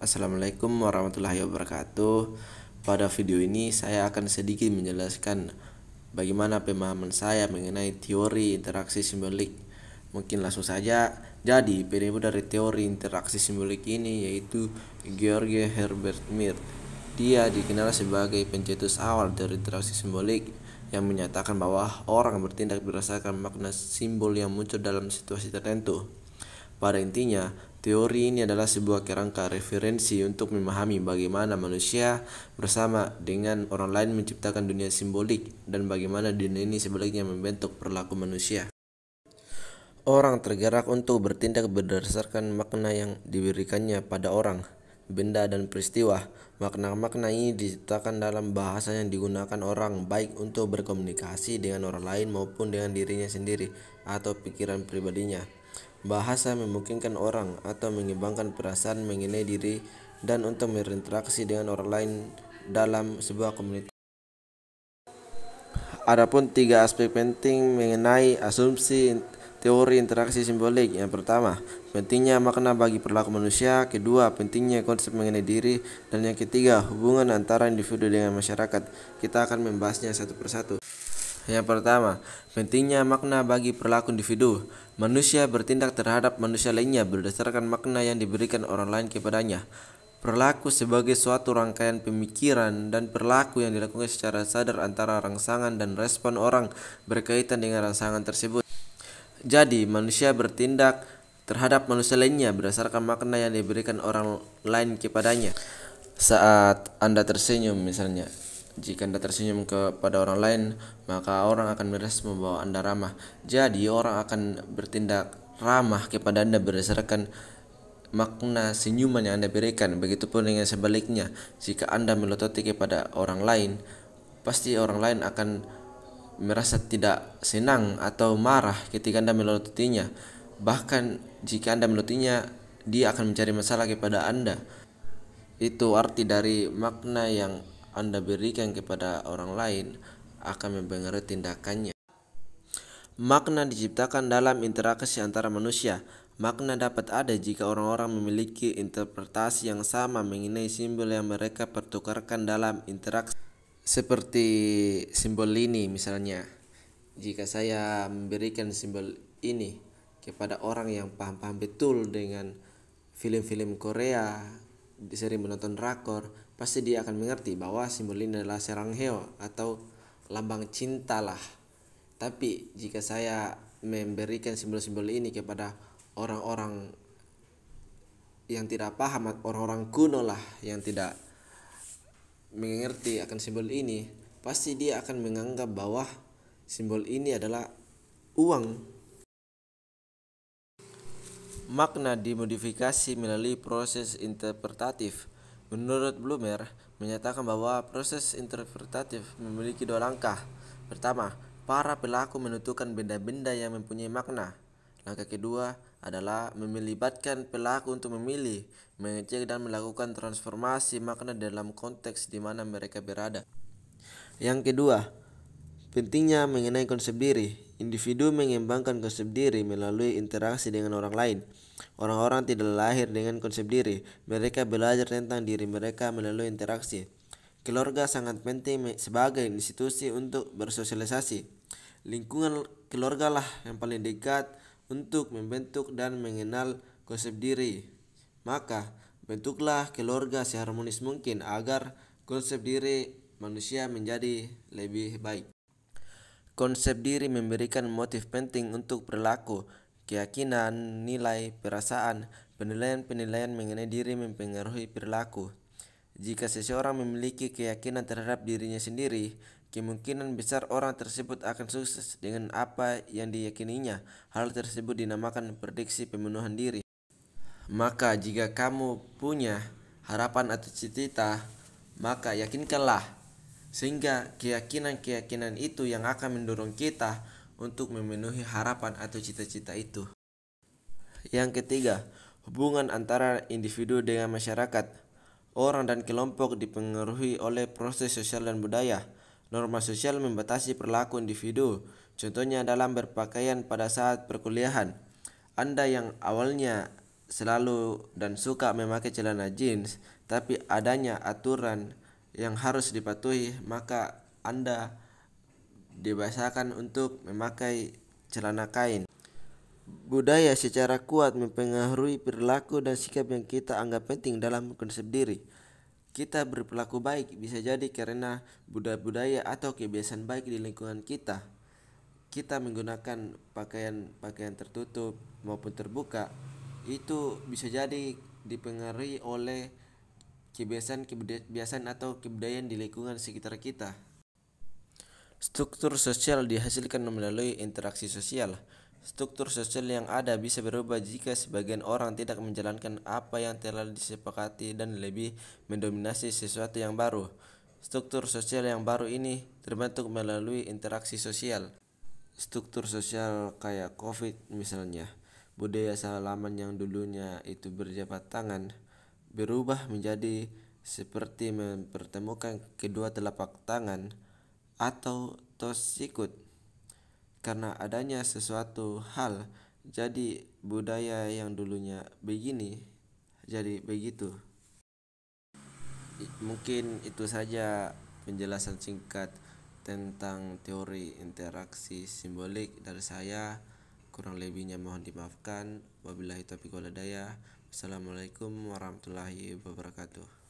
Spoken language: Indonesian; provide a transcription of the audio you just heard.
Assalamualaikum warahmatullahi wabarakatuh. Pada video ini saya akan sedikit menjelaskan bagaimana pemahaman saya mengenai teori interaksi simbolik. Mungkin langsung saja. Jadi, penyebab dari teori interaksi simbolik ini yaitu Georg Herbert Mead. Dia dikenal sebagai pencetus awal dari interaksi simbolik yang menyatakan bahwa orang bertindak berdasarkan makna simbol yang muncul dalam situasi tertentu. Pada intinya, teori ini adalah sebuah kerangka referensi untuk memahami bagaimana manusia bersama dengan orang lain menciptakan dunia simbolik dan bagaimana dunia ini sebaliknya membentuk perilaku manusia. Orang tergerak untuk bertindak berdasarkan makna yang diberikannya pada orang, benda, dan peristiwa. Makna-makna ini diciptakan dalam bahasa yang digunakan orang, baik untuk berkomunikasi dengan orang lain maupun dengan dirinya sendiri atau pikiran pribadinya. Bahasa memungkinkan orang atau mengembangkan perasaan mengenai diri dan untuk berinteraksi dengan orang lain dalam sebuah komunitas. Adapun tiga aspek penting mengenai asumsi teori interaksi simbolik. Yang pertama, pentingnya makna bagi perilaku manusia. Kedua, pentingnya konsep mengenai diri. Dan yang ketiga, hubungan antara individu dengan masyarakat. Kita akan membahasnya satu persatu. Yang pertama, pentingnya makna bagi perilaku individu. Manusia bertindak terhadap manusia lainnya berdasarkan makna yang diberikan orang lain kepadanya. Perilaku sebagai suatu rangkaian pemikiran dan perilaku yang dilakukan secara sadar antara rangsangan dan respon orang berkaitan dengan rangsangan tersebut. Jadi, manusia bertindak terhadap manusia lainnya berdasarkan makna yang diberikan orang lain kepadanya. Saat Anda tersenyum misalnya, jika Anda tersenyum kepada orang lain, maka orang akan merespon bahwa Anda ramah. Jadi, orang akan bertindak ramah kepada Anda berdasarkan makna senyuman yang Anda berikan. Begitupun dengan sebaliknya, jika Anda melototi kepada orang lain, pasti orang lain akan merasa tidak senang atau marah ketika Anda melototinya. Bahkan jika Anda melototinya, dia akan mencari masalah kepada Anda. Itu arti dari makna yang Anda berikan kepada orang lain akan mempengaruhi tindakannya. Makna diciptakan dalam interaksi antara manusia. Makna dapat ada jika orang-orang memiliki interpretasi yang sama mengenai simbol yang mereka pertukarkan dalam interaksi. Seperti simbol ini misalnya. Jika saya memberikan simbol ini kepada orang yang paham-paham betul dengan film-film Korea, sering menonton drakor, pasti dia akan mengerti bahwa simbol ini adalah sarangheo atau lambang cinta lah. Tapi jika saya memberikan simbol-simbol ini kepada orang-orang yang tidak paham, orang-orang kuno lah yang tidak mengerti akan simbol ini, pasti dia akan menganggap bahwa simbol ini adalah uang. Makna dimodifikasi melalui proses interpretatif. Menurut Blumer, menyatakan bahwa proses interpretatif memiliki dua langkah. Pertama, para pelaku menentukan benda-benda yang mempunyai makna. Langkah kedua adalah melibatkan pelaku untuk memilih, mengecek dan melakukan transformasi makna dalam konteks di mana mereka berada. Yang kedua, pentingnya mengenai konsep diri. Individu mengembangkan konsep diri melalui interaksi dengan orang lain. Orang-orang tidak lahir dengan konsep diri. Mereka belajar tentang diri mereka melalui interaksi. Keluarga sangat penting sebagai institusi untuk bersosialisasi. Lingkungan keluarga lah yang paling dekat untuk membentuk dan mengenal konsep diri. Maka, bentuklah keluarga seharmonis mungkin agar konsep diri manusia menjadi lebih baik. Konsep diri memberikan motif penting untuk perilaku, keyakinan, nilai, perasaan, penilaian-penilaian mengenai diri mempengaruhi perilaku. Jika seseorang memiliki keyakinan terhadap dirinya sendiri, kemungkinan besar orang tersebut akan sukses dengan apa yang diyakininya. Hal tersebut dinamakan prediksi pemenuhan diri. Maka jika kamu punya harapan atau cita-cita, maka yakinkanlah, sehingga keyakinan-keyakinan itu yang akan mendorong kita untuk memenuhi harapan atau cita-cita itu. Yang ketiga, hubungan antara individu dengan masyarakat. Orang dan kelompok dipengaruhi oleh proses sosial dan budaya. Norma sosial membatasi perilaku individu. Contohnya dalam berpakaian pada saat perkuliahan. Anda yang awalnya selalu dan suka memakai celana jeans, tapi adanya aturan yang harus dipatuhi, maka Anda dibiasakan untuk memakai celana kain. Budaya secara kuat mempengaruhi perilaku dan sikap yang kita anggap penting dalam konsep diri. Kita berperilaku baik bisa jadi karena budaya-budaya atau kebiasaan baik di lingkungan kita. Kita menggunakan pakaian tertutup maupun terbuka, itu bisa jadi dipengaruhi oleh kebiasaan atau kebudayaan di lingkungan sekitar kita. Struktur sosial dihasilkan melalui interaksi sosial. Struktur sosial yang ada bisa berubah jika sebagian orang tidak menjalankan apa yang telah disepakati dan lebih mendominasi sesuatu yang baru. Struktur sosial yang baru ini terbentuk melalui interaksi sosial. Struktur sosial kayak COVID misalnya, budaya salaman yang dulunya itu berjabat tangan berubah menjadi seperti mempertemukan kedua telapak tangan atau tos sikut. Karena adanya sesuatu hal, jadi budaya yang dulunya begini jadi begitu. Mungkin itu saja penjelasan singkat tentang teori interaksi simbolik dari saya. Kurang lebihnya mohon dimaafkan. Wabillahi taufiq wal hidayah. Wassalamualaikum warahmatullahi wabarakatuh.